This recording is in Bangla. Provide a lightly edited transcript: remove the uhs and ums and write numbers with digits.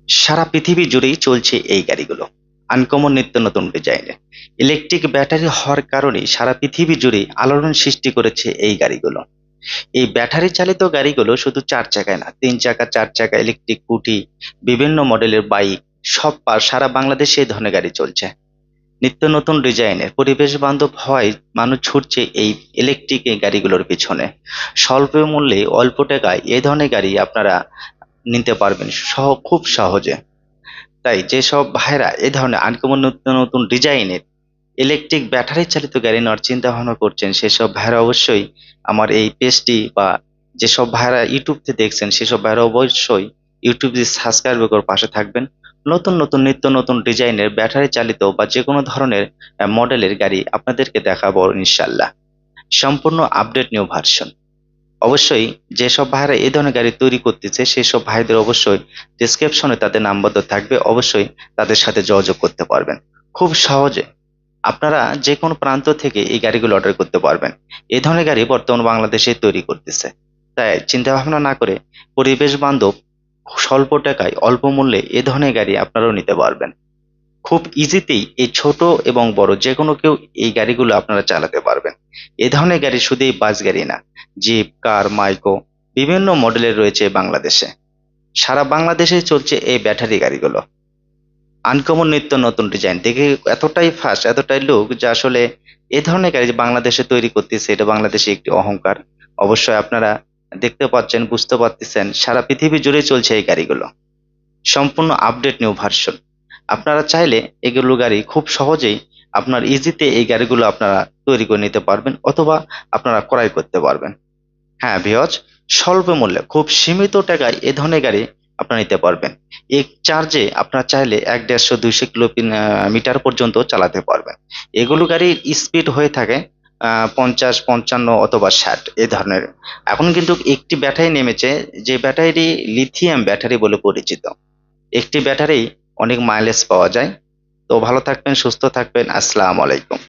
সারা পৃথিবী জুড়েই চলছে এই গাড়িগুলো। আনকমন নিত্য নতুন ডিজাইনের ইলেকট্রিক ব্যাটারি হওয়ার কারণে সারা পৃথিবী জুড়ে আলোড়ন সৃষ্টি করেছে এই গাড়িগুলো। এই ব্যাটারি চালিত গাড়িগুলো শুধু ৪ চাকায় না, ৩ চাকা, ৪ চাকা, ইলেকট্রিক স্কুটি, বিভিন্ন মডেলের বাইক, সারা বাংলাদেশে এই ধরনের গাড়ি চলছে। নিত্য নতুন ডিজাইনের পরিবেশ বান্ধব হওয়ায় মানুষ ছুটছে এই ইলেকট্রিক এই গাড়িগুলোর পিছনে। স্বল্প মূল্যে অল্প টাকায় এই ধরনের গাড়ি আপনারা নিতে পারবেন খুব সহজে। তাই যেসব ভাইরা এই ধরনের আনকমন নতুন নতুন ডিজাইনের ইলেকট্রিক ব্যাটারি চালিত গাড়ি নেওয়ার চিন্তা ভাবনা করছেন, সেসব ভাইরা অবশ্যই আমার এই পেজটি বা যেসব ভাইরা ইউটিউবতে দেখছেন সেসব ভাইরা অবশ্যই ইউটিউবে সাবস্ক্রাইব করে পাশে থাকবেন। নতুন নতুন নিত্য নতুন ডিজাইনের ব্যাটারি চালিত বা যে কোনো ধরনের মডেলের গাড়ি আপনাদেরকে দেখাবো ইনশাল্লাহ। সম্পূর্ণ আপডেট নিউ ভার্সন। অবশ্যই যেসব ভাইরা এই ধরনের গাড়ি তৈরি করতেছে সেসব ভাইদের অবশ্যই ডেসক্রিপশনে তাদের নাম্বার দেওয়া থাকবে, অবশ্যই তাদের সাথে যোগাযোগ করতে পারবেন। খুব সহজে আপনারা যে কোনো প্রান্ত থেকে এই গাড়িগুলো অর্ডার করতে পারবেন। এই ধরনের গাড়ি বর্তমান বাংলাদেশে তৈরি করতেছে। তাই চিন্তা ভাবনা না করে পরিবেশ বান্ধব স্বল্প টাকায় অল্প মূল্যে এ ধরনের গাড়ি আপনারাও নিতে পারবেন। খুব ইজিতেই এই ছোট এবং বড় যে কোনো কেউ এই গাড়িগুলো আপনারা চালাতে পারবেন। এ ধরনের গাড়ি শুধু এই বাস গাড়ি না, জিপ, কার, মাইক্রো বিভিন্ন মডেলের রয়েছে বাংলাদেশে। সারা বাংলাদেশে চলছে এই ব্যাটারি গাড়িগুলো। আনকমন নিত্য নতুন ডিজাইন দেখে এতটাই ফাস্ট, এতটাই লুক, যে আসলে এ ধরনের গাড়ি যে বাংলাদেশে তৈরি করতেছে এটা বাংলাদেশে একটি অহংকার। অবশ্যই আপনারা দেখতে পাচ্ছেন, বুঝতে পারতেছেন, সারা পৃথিবী জুড়ে চলছে এই গাড়িগুলো। সম্পূর্ণ আপডেট নিউ ভার্সন। আপনারা চাইলে এগুলো গাড়ি খুব সহজেই আপনার ইজিতে এই গাড়িগুলো আপনারা তৈরি করে নিতে পারবেন অথবা আপনারা ক্রয় করতে পারবেন। হ্যাঁ ভিউয়ার্স, স্বল্প মূল্যে খুব সীমিত টাকায় এ ধরনের গাড়ি আপনারা নিতে পারবেন। এই চার্জে আপনারা চাইলে ১-১৫০ কিলোমিটার পর্যন্ত চালাতে পারবেন। এগুলো গাড়ির স্পিড হয়ে থাকে ৫০, ৫৫ অথবা ৬০ এ ধরনের। এখন কিন্তু একটি ব্যাটারি নেমেছে, যে ব্যাটারি লিথিয়াম ব্যাটারি বলে পরিচিত। একটি ব্যাটারি অনেক মাইলেজ পাওয়া যায়। তো ভালো থাকবেন, সুস্থ থাকবেন। আসসালামু আলাইকুম।